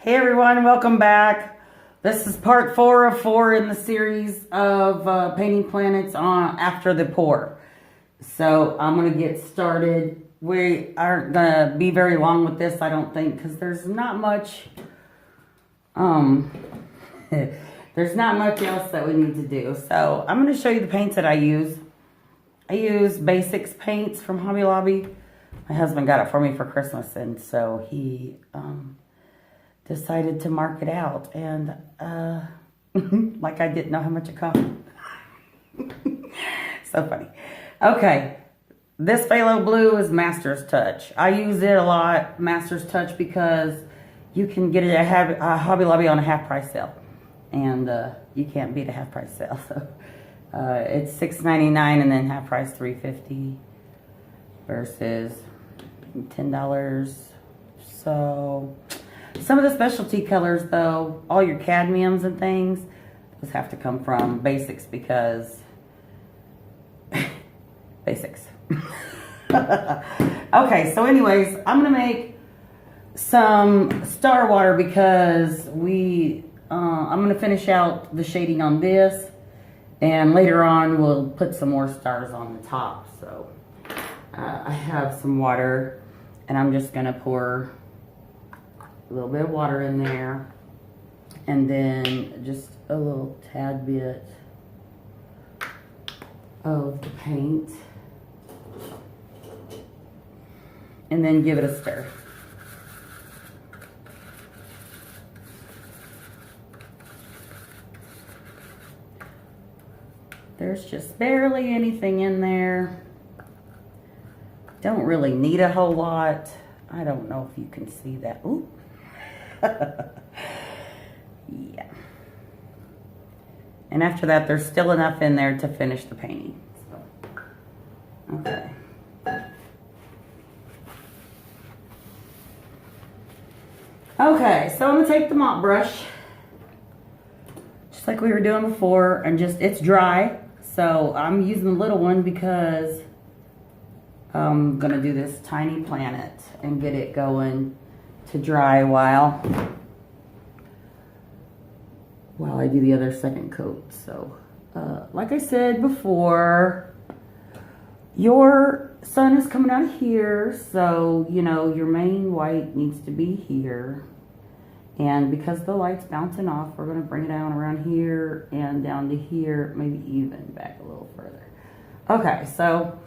Hey everyone, welcome back. This is part 4 of 4 in the series of painting planets on after the pour. So I'm going to get started. We aren't going to be very long with this, I don't think, because there's not much there's not much else that we need to do. So I'm going to show you the paints that I use. I use Basics paints from Hobby Lobby. My husband got it for me for Christmas, and so he decided to mark it out, and like I didn't know how much it cost. So funny. Okay, this phthalo blue is Master's Touch. I use it a lot, Master's Touch, because you can get it at Hobby Lobby on a half price sale, and you can't beat a half price sale. So it's $6.99 and then half price $3.50 versus $10. So some of the specialty colors, though, all your cadmiums and things, those have to come from Basics, because Basics. Okay, so anyways, I'm gonna make some star water because I'm gonna finish out the shading on this, and later on we'll put some more stars on the top. So I have some water, and I'm just gonna pour a little bit of water in there, and then just a little tad bit of the paint, and then give it a stir. There's just barely anything in there. Don't really need a whole lot. I don't know if you can see that. Ooh. Yeah. And after that, there's still enough in there to finish the painting. So, okay. Okay, so I'm gonna take the mop brush, just like we were doing before, and it's dry. So I'm using the little one because I'm gonna do this tiny planet and get it going to dry while I do the other second coat. So like I said before, your sun is coming out here, so you know your main white needs to be here, and because the light's bouncing off, we're going to bring it down around here and down to here, maybe even back a little further. Okay, so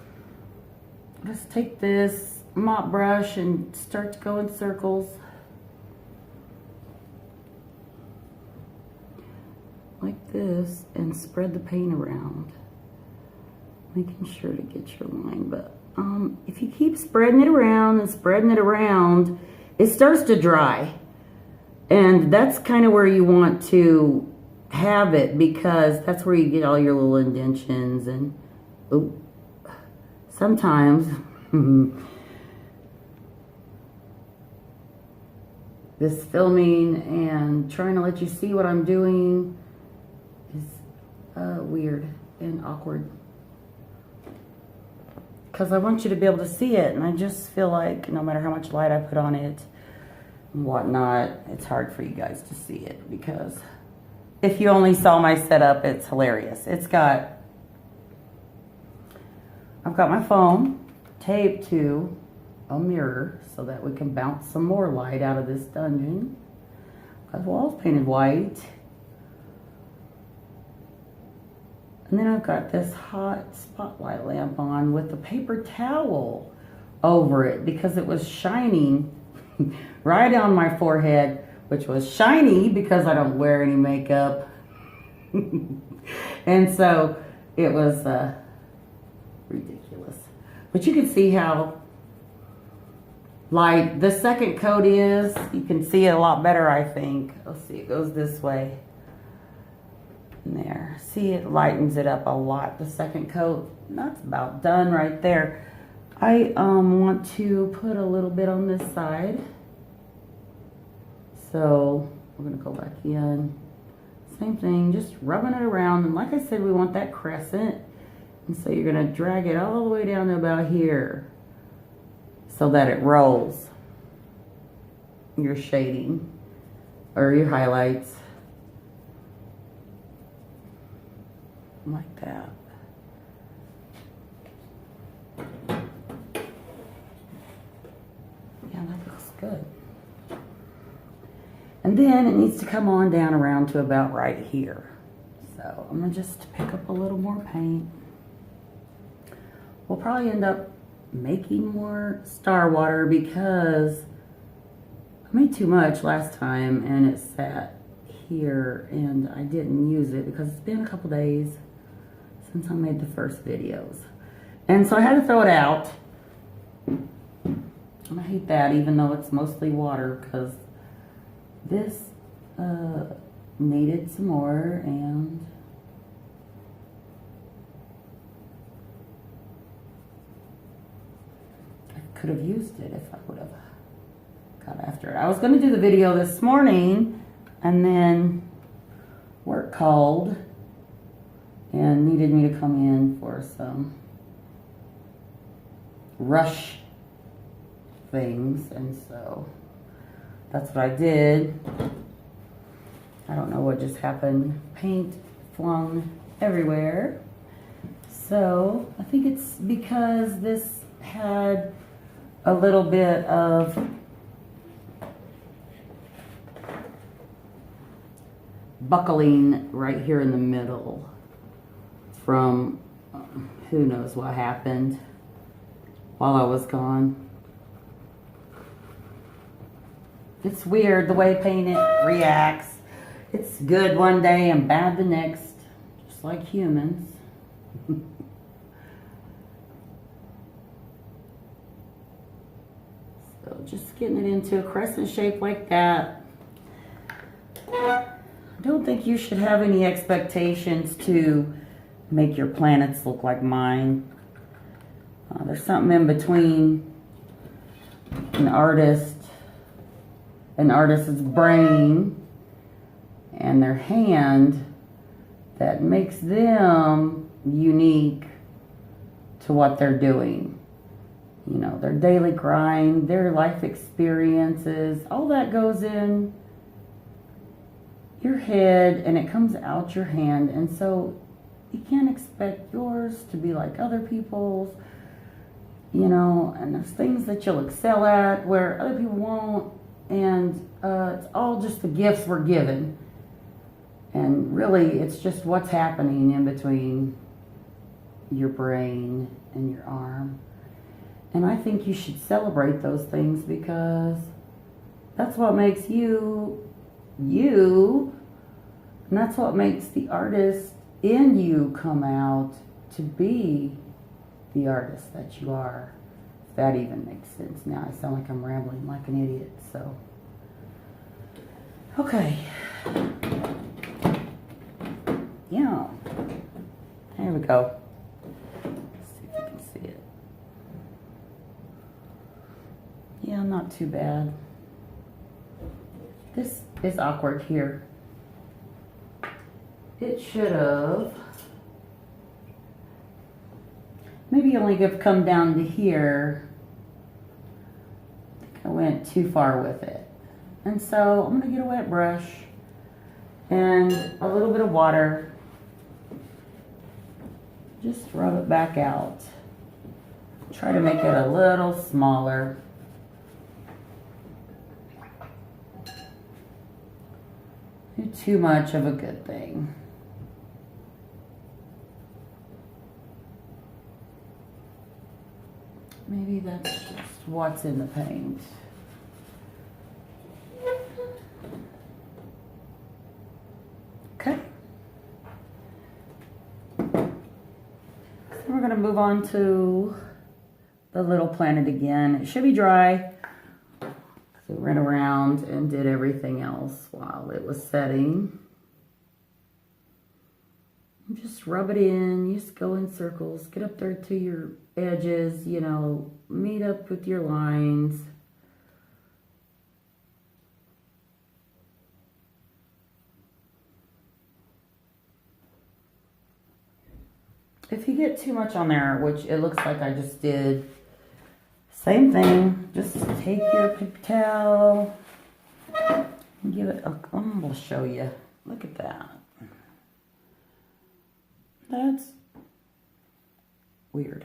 let's take this mop brush and start to go in circles like this, and spread the paint around, making sure to get your line. But if you keep spreading it around and spreading it around, it starts to dry, and that's kind of where you want to have it, because that's where you get all your little indentions. And sometimes this filming and trying to let you see what I'm doing is weird and awkward, because I want you to be able to see it, and I just feel like no matter how much light I put on it and whatnot, it's hard for you guys to see it, because if you only saw my setup, it's hilarious. I've got my phone taped to a mirror so that we can bounce some more light out of this dungeon, because the wall's painted white. And then I've got this hot spotlight lamp on with a paper towel over it, because it was shining right on my forehead, which was shiny because I don't wear any makeup. And so it was ridiculous. But you can see how light the second coat is. You can see it a lot better, I think. Let's see, it goes this way. There, see, it lightens it up a lot, the second coat. That's about done right there. I want to put a little bit on this side, so we're gonna go back in, same thing, just rubbing it around. And like I said, we want that crescent, and so you're gonna drag it all the way down to about here so that it rolls your shading. or your highlights. Like that. Yeah, that looks good. And then it needs to come on down around to about right here. So I'm gonna just pick up a little more paint. We'll probably end up making more Star Water because I made too much last time and it sat here and I didn't use it because it's been a couple days since I made the first videos. And so I had to throw it out. And I hate that, even though it's mostly water, because this needed some more, and I could have used it if I would have got after it. I was going to do the video this morning, and then work called and needed me to come in for some rush things, and so that's what I did. I don't know what just happened. Paint flung everywhere. So I think it's because this had a little bit of buckling right here in the middle from who knows what happened while I was gone. It's weird the way paint reacts. It's good one day and bad the next, just like humans. So just getting it into a crescent shape like that. I don't think you should have any expectations to make your planets look like mine. There's something in between an artist's brain and their hand that makes them unique to what they're doing. You know, their daily grind, their life experiences, all that goes in your head and it comes out your hand. And so you can't expect yours to be like other people's, you know, and there's things that you'll excel at where other people won't. And it's all just the gifts we're given. And really, it's just what's happening in between your brain and your arm. And I think you should celebrate those things because that's what makes you, you. And that's what makes the artist in you come out to be the artist that you are. If that even makes sense. Now I sound like I'm rambling like an idiot, so. Okay. Yeah. There we go. Let's see if you can see it. Yeah, not too bad. This is awkward here. It should have. Maybe only have come down to here. I think I went too far with it. And so I'm going to get a wet brush and a little bit of water. Just rub it back out. Try to make it a little smaller. Not too much of a good thing. Maybe that's just what's in the paint. Okay. So we're going to move on to the little planet again. It should be dry. So we ran around and did everything else while it was setting. Just rub it in. You just go in circles. Get up there to your edges, you know, meet up with your lines. If you get too much on there, which it looks like I just did, same thing. Just take your paper towel Give it a, I'm going to show you. Look at that. That's weird.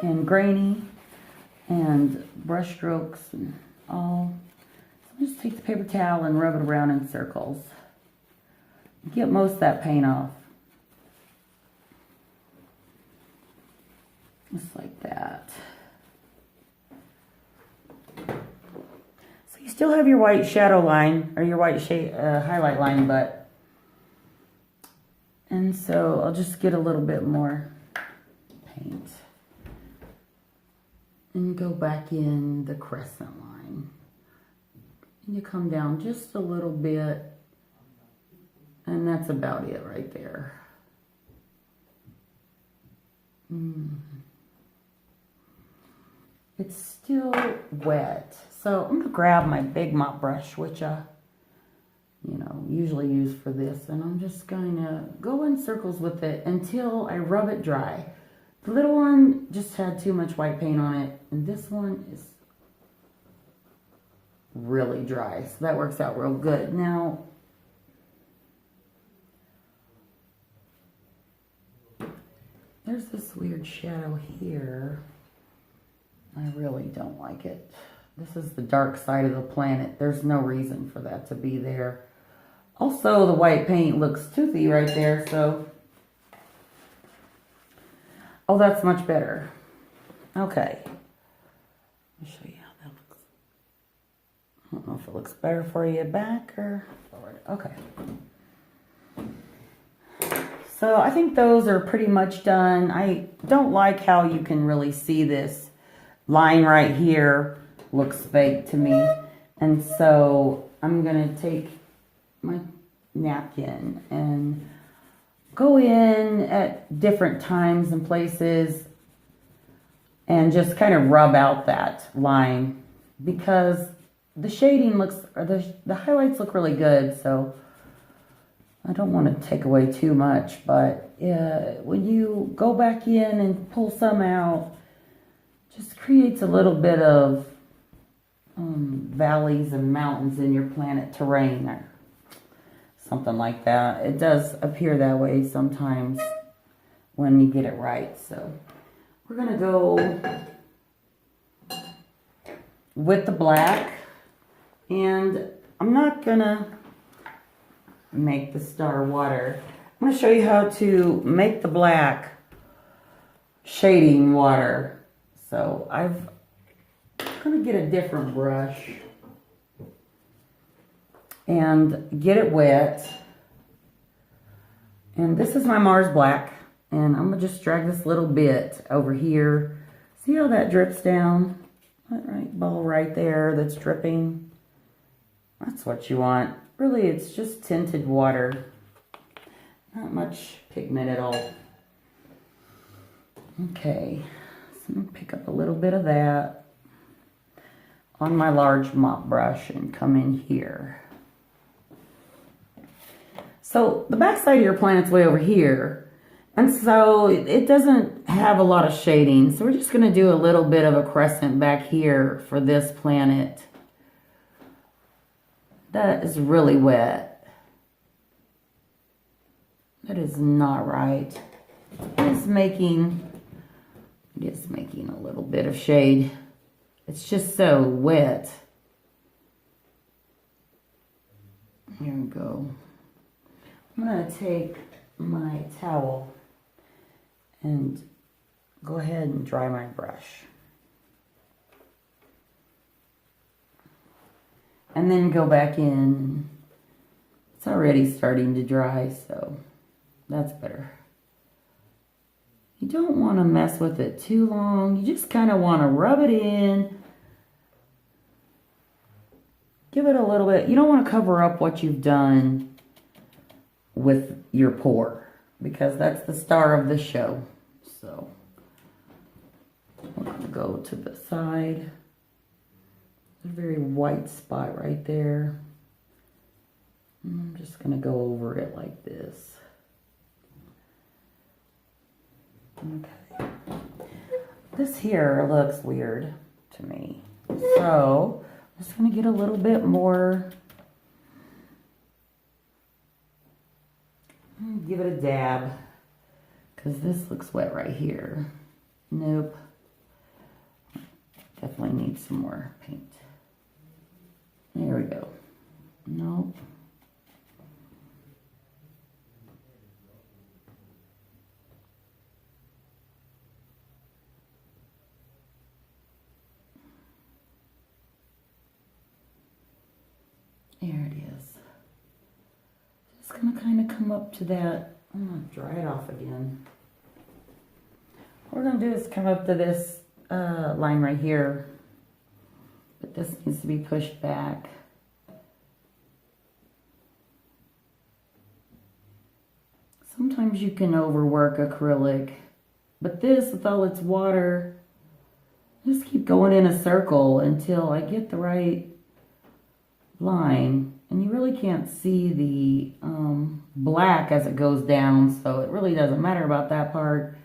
And grainy and brush strokes and all. So just take the paper towel and rub it around in circles. Get most of that paint off. Just like that. So you still have your white shadow line, or your white shade, highlight line, but, and so I'll just get a little bit more paint. And go back in the crescent line. And you come down just a little bit, and that's about it right there. It's still wet, so I'm gonna grab my big mop brush, which I, usually use for this, and I'm just gonna go in circles with it until I rub it dry. The little one just had too much white paint on it, and this one is really dry, so that works out real good. Now, there's this weird shadow here. I really don't like it. This is the dark side of the planet. There's no reason for that to be there. Also, the white paint looks toothy right there, so. Oh, that's much better. Okay. Let me show you how that looks. I don't know if it looks better for you back or forward. Okay. So I think those are pretty much done. I don't like how you can really see this line right here. Looks fake to me. And so I'm going to take my napkin and go in at different times and places and just kind of rub out that line, because the shading looks, or the highlights look really good, so I don't want to take away too much, but when you go back in and pull some out, just creates a little bit of valleys and mountains in your planet terrain or something like that. It does appear that way sometimes when you get it right. So we're going to go with the black, and I'm not going to make the star water. I'm going to show you how to make the black shading water. So I'm going to get a different brush and get it wet. And this is my Mars Black, and I'm going to just drag this little bit over here. See how that drips down? That right ball right there that's dripping. That's what you want. Really, it's just tinted water. Not much pigment at all. Okay, so I'm going to pick up a little bit of that on my large mop brush and come in here. So the back side of your planet's way over here, and so it doesn't have a lot of shading. So we're just going to do a little bit of a crescent back here for this planet. That is really wet. That is not right. It is making a little bit of shade. It's just so wet. Here we go. I'm going to take my towel and go ahead and dry my brush. And then go back in. It's already starting to dry, so that's better. You don't want to mess with it too long. You just kind of want to rub it in. Give it a little bit. You don't want to cover up what you've done with your pour, because that's the star of the show. So we're going to go to the side. A very white spot right there. I'm just going to go over it like this. Okay. This here looks weird to me. So Just going to get a little bit more. Give it a dab, because this looks wet right here. Nope. Definitely need some more paint. There we go. Nope. There it is. Just gonna kind of come up to that. I'm gonna dry it off again. What we're gonna do is come up to this line right here, but this needs to be pushed back. Sometimes you can overwork acrylic, but this, with all its water, just keep going in a circle until I get the right line. And you really can't see the black as it goes down, so it really doesn't matter about that part.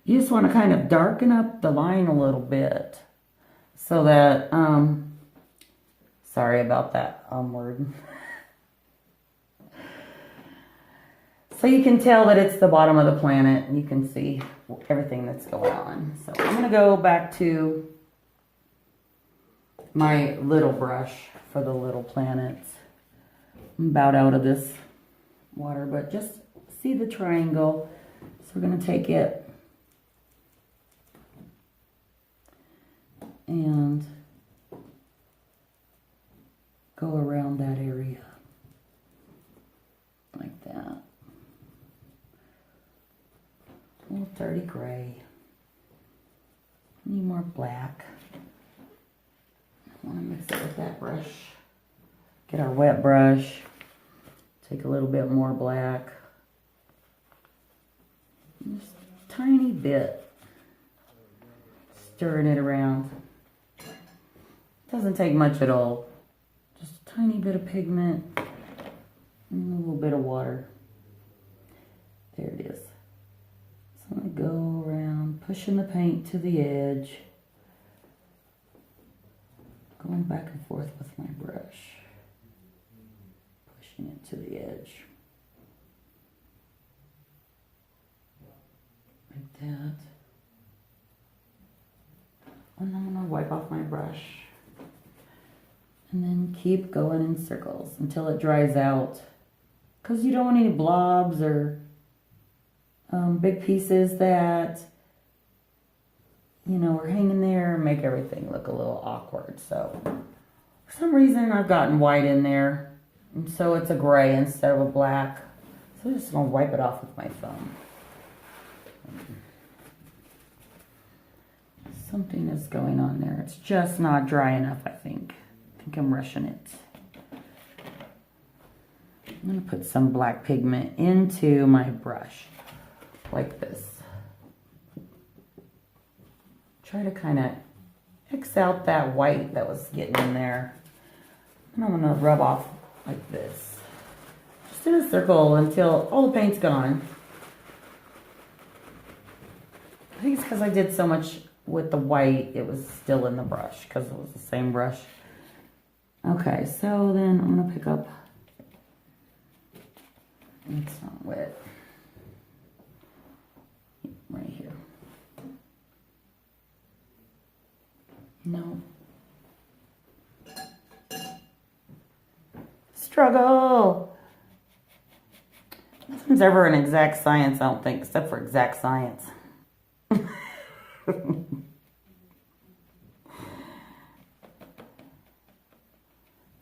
You just want to kind of darken up the line a little bit so that, sorry about that word. So you can tell that it's the bottom of the planet and you can see everything that's going on. So I'm going to go back to my little brush for the little planets. I'm about out of this water, but just see the triangle. So we're going to take it and go around that area like that. A little dirty gray. Need more black. I want to mix it with that brush. Get our wet brush. Take a little bit more black. Just a tiny bit. Stirring it around. Doesn't take much at all. Just a tiny bit of pigment and a little bit of water. There it is. So I'm going to go around pushing the paint to the edge. Going back and forth with my brush. Pushing it to the edge. Like that. And then I'm going to wipe off my brush. And then keep going in circles until it dries out. Because you don't want any blobs or big pieces that, you know, are hanging there and make everything look a little awkward. So for some reason I've gotten white in there. And so it's a gray instead of a black. So I'm just going to wipe it off with my thumb. Something is going on there. It's just not dry enough, I think. I think I'm rushing it. I'm going to put some black pigment into my brush. Like this. Try to kind of X out that white that was getting in there. And I'm going to rub off like this. Just in a circle until all the paint's gone. I think it's because I did so much with the white, it was still in the brush because it was the same brush. Okay, so then I'm going to pick up, it's not wet, right here. No. Struggle. Nothing's ever an exact science, I don't think, except for exact science.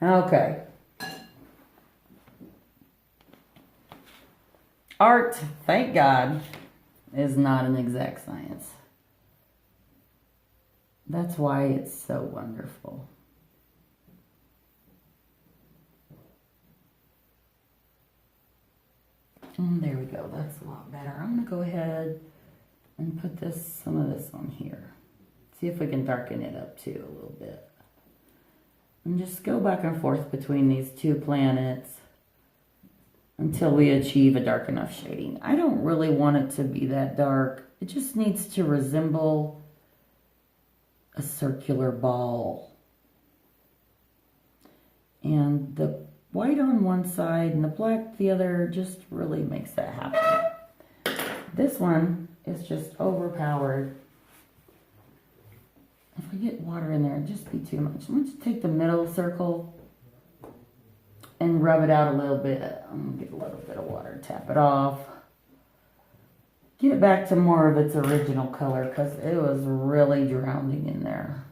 Okay. Art, thank God, is not an exact science. That's why it's so wonderful. And there we go. That's a lot better. I'm going to go ahead and put some of this on here. See if we can darken it up too a little bit. And just go back and forth between these two planets until we achieve a dark enough shading. I don't really want it to be that dark. It just needs to resemble a circular ball. And the white on one side and the black the other just really makes that happen. This one is just overpowered. If I get water in there, it'd just be too much. I'm going to take the middle circle and rub it out a little bit. I'm going to get a little bit of water, tap it off. Get it back to more of its original color because it was really drowning in there.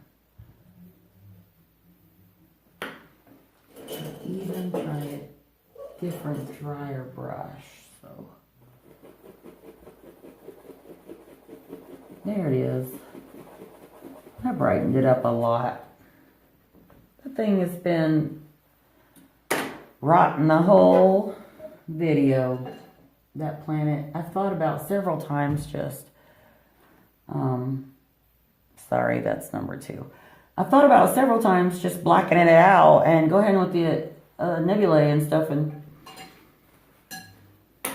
Even try a different drier brush. So there it is. I brightened it up a lot. The thing has been rotten the whole video. That planet. I've thought about several times just, sorry, that's number 2. I've thought about several times just blackening it out and go ahead with the nebulae and stuff and,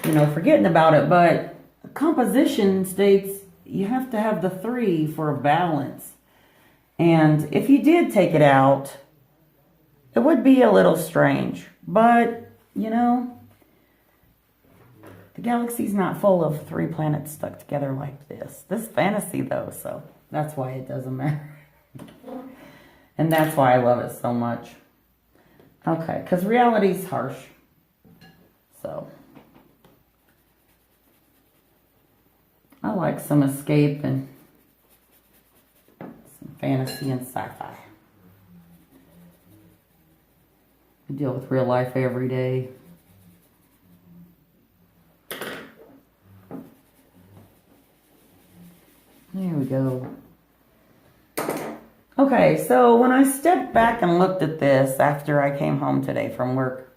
you know, forgetting about it. But composition states you have to have the 3 for a balance. And if you did take it out, it would be a little strange. But, you know, the galaxy's not full of 3 planets stuck together like this. This is fantasy, though, so that's why it doesn't matter. And that's why I love it so much. Okay, because reality's harsh. So, I like some escape and some fantasy and sci-fi. I deal with real life every day. There we go. Okay, so when I stepped back and looked at this after I came home today from work,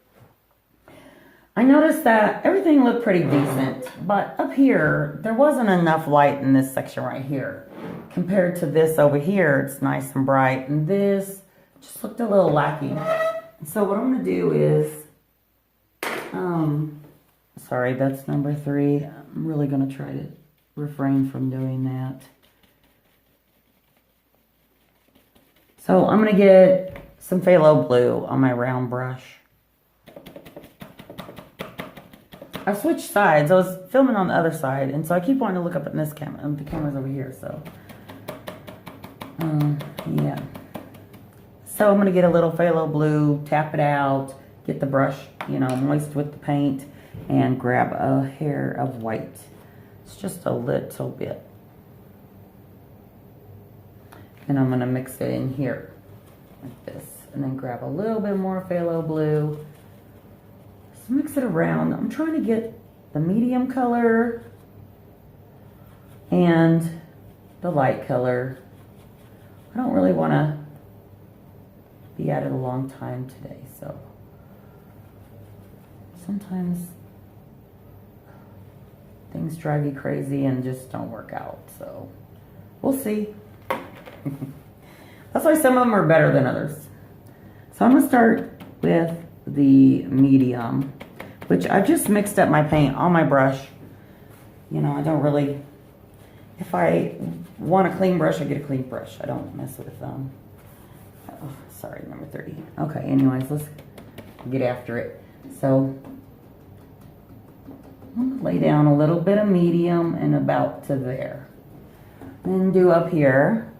I noticed that everything looked pretty decent, but up here, there wasn't enough light in this section right here. Compared to this over here, it's nice and bright, and this just looked a little lacking. So what I'm going to do is, sorry, that's number 3. I'm really going to try to refrain from doing that. So I'm going to get some phthalo blue on my round brush. I switched sides. I was filming on the other side, and so I keep wanting to look up at this camera. The camera's over here, so yeah. So I'm going to get a little phthalo blue, tap it out, get the brush, you know, moist with the paint, and grab a hair of white. It's just a little bit. And I'm going to mix it in here like this. And then grab a little bit more phthalo blue. So mix it around. I'm trying to get the medium color and the light color. I don't really want to be at it a long time today, so sometimes things drive you crazy and just don't work out, so we'll see. That's why some of them are better than others. So I'm going to start with the medium, which I've just mixed up my paint on my brush. You know, I don't really, if I want a clean brush, I get a clean brush. I don't mess with them. Oh, sorry, number 30. Okay, anyways, let's get after it. So I'm going to lay down a little bit of medium and about to there. Then do up here.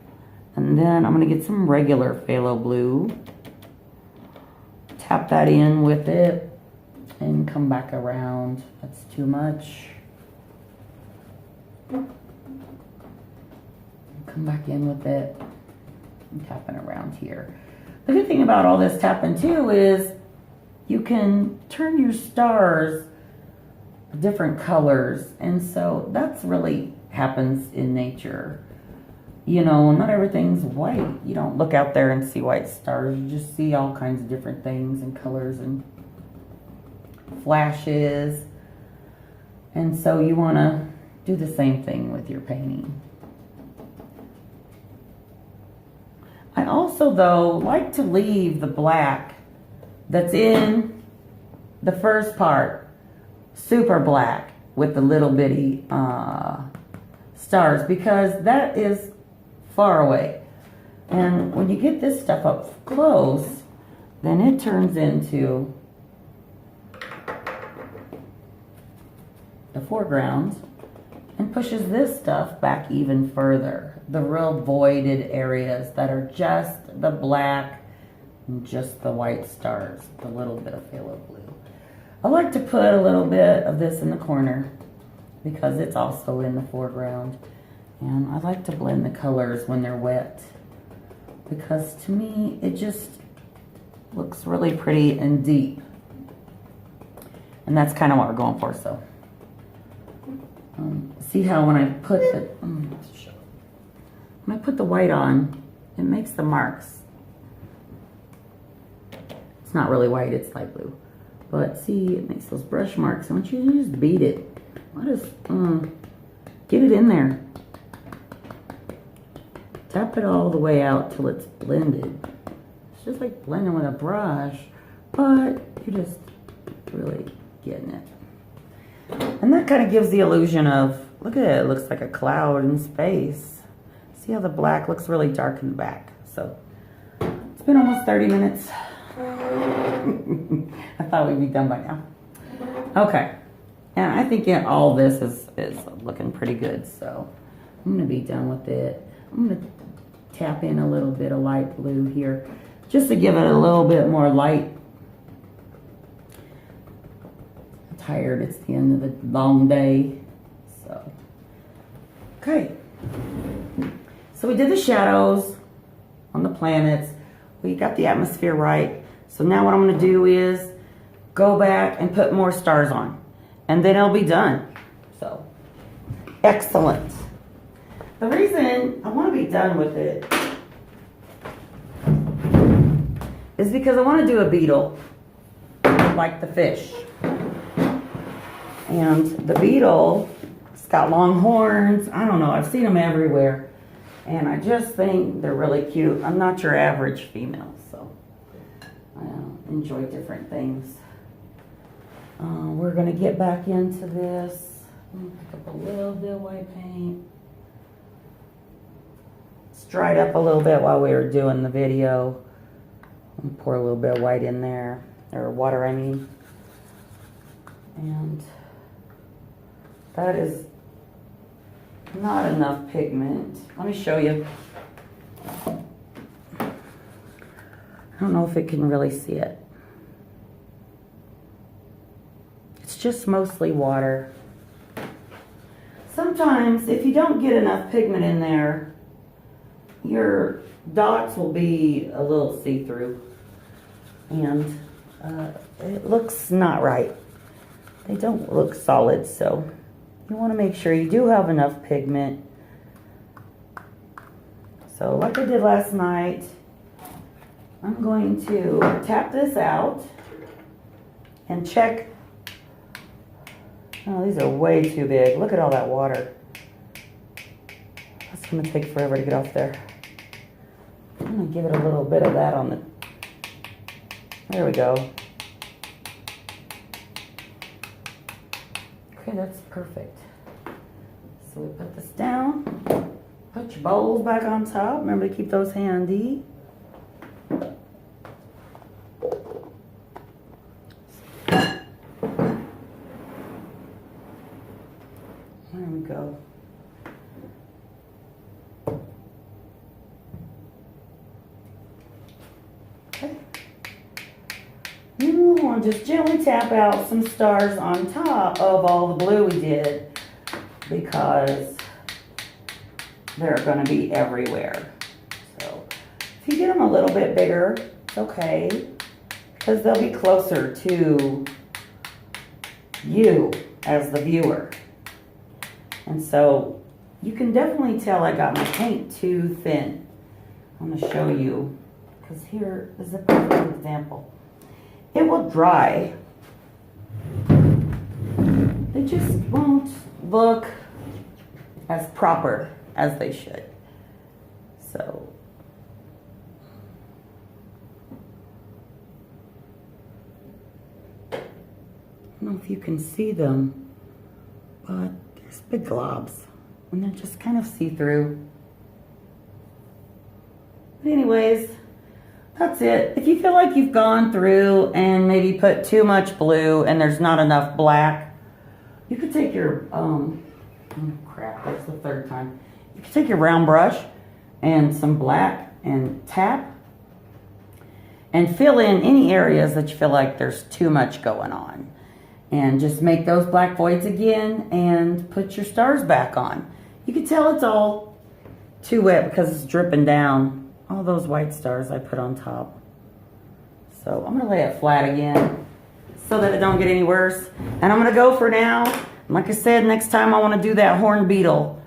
And then I'm going to get some regular phthalo blue. Tap that in with it. And come back around. That's too much. Come back in with it. And tapping around here. The good thing about all this tapping too is you can turn your stars different colors. And so that's really happens in nature. You know, not everything's white. You don't look out there and see white stars. You just see all kinds of different things and colors and flashes. And so you want to do the same thing with your painting. I also, though, like to leave the black that's in the first part super black with the little bitty stars, because that is far away. And when you get this stuff up close, then it turns into the foreground and pushes this stuff back even further. The real voided areas that are just the black and just the white stars, with a little bit of phthalo blue. I like to put a little bit of this in the corner because it's also in the foreground. And I like to blend the colors when they're wet because to me it just looks really pretty and deep. And that's kind of what we're going for. So see how when I put the white on, it makes the marks. It's not really white, it's light blue. But see, it makes those brush marks. I want you to just beat it. Get it in there. Tap it all the way out till it's blended. It's just like blending with a brush, but you're just really getting it. And that kind of gives the illusion of, look at it, it looks like a cloud in space. See how the black looks really dark in the back. So, it's been almost 30 minutes. I thought we'd be done by now. Okay, and I think all this is looking pretty good, so I'm gonna be done with it. I'm gonna tap in a little bit of light blue here, just to give it a little bit more light. I'm tired, it's the end of the long day, so. Okay, so we did the shadows on the planets. We got the atmosphere right. So now what I'm gonna do is go back and put more stars on, and then it'll be done. So, excellent. The reason I wanna be done with it is because I wanna do a beetle, like the fish. And the beetle, it's got long horns. I don't know, I've seen them everywhere. And I just think they're really cute. I'm not your average female, so I enjoy different things. We're gonna get back into this. I'm gonna pick up a little bit of white paint. It's dried up a little bit while we were doing the video. I'm gonna pour a little bit of white in there, or water I mean. And that is not enough pigment. Let me show you. I don't know if it can really see it. It's just mostly water. Sometimes if you don't get enough pigment in there, your dots will be a little see-through. And it looks not right. They don't look solid, so you want to make sure you do have enough pigment. So like I did last night, I'm going to tap this out and check. Oh, these are way too big. Look at all that water. That's going to take forever to get off there. I'm going to give it a little bit of that on the... There we go. Okay, that's perfect. So we put this down. Put your bowls back on top. Remember to keep those handy. There we go. Okay. Then we'll want to just gently tap out some stars on top of all the blue we did, because they're going to be everywhere. So if you get them a little bit bigger, it's okay, because they'll be closer to you as the viewer. And so you can definitely tell I got my paint too thin. I'm going to show you, because here is a perfect example. It will dry. They just won't look as proper as they should. So I don't know if you can see them, but there's big globs and they're just kind of see-through. But anyways, That's it. If you feel like you've gone through and maybe put too much blue and there's not enough black, you could take your, crap, that's the third time. You could take your round brush and some black and tap and fill in any areas that you feel like there's too much going on. And just make those black voids again and put your stars back on. You can tell it's all too wet because it's dripping down. All those white stars I put on top. So I'm gonna lay it flat again so that it don't get any worse. And I'm gonna go for now. Like I said, next time I wanna do that horn beetle.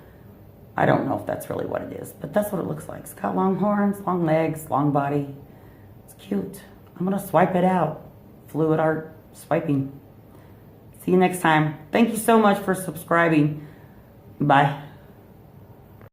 I don't know if that's really what it is, but that's what it looks like. It's got long horns, long legs, long body. It's cute. I'm gonna swipe it out. Fluid art swiping. See you next time. Thank you so much for subscribing. Bye.